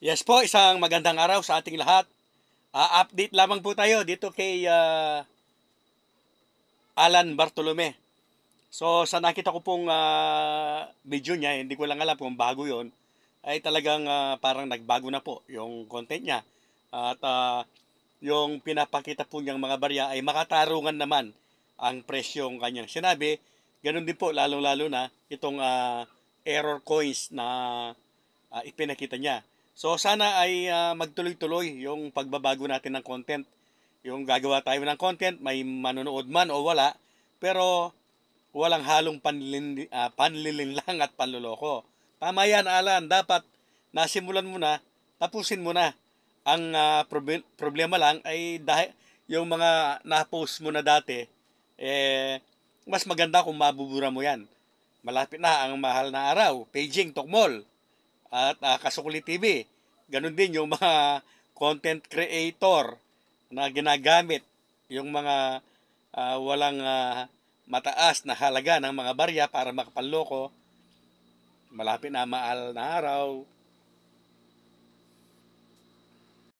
Yes po, isang magandang araw sa ating lahat. Update lamang po tayo dito kay Alan Bartolome. So sa nakita ko pong video niya, hindi ko lang alam kung bago yon, ay talagang parang nagbago na po yung content niya. At yung pinapakita po niyang mga barya ay makatarungan naman ang presyong kanyang sinabi. Ganun din po, lalong-lalo na itong error coins na ipinakita niya. So sana ay magtuloy-tuloy yung pagbabago natin ng content. Yung gagawa tayo ng content, may manonood man o wala, pero walang halong panlilinlang at panloloko. Tama yan, Alan. Dapat nasimulan mo na, tapusin mo na. Ang problema lang ay dahil yung mga na-post mo na dati, mas maganda kung mabubura mo yan. Malapit na ang mahal na araw. Paging, Tokmol, at Kasukuli TV. Ganon din yung mga content creator na ginagamit yung mga walang mataas na halaga ng mga barya para makapanloko. Malapit na maal na araw.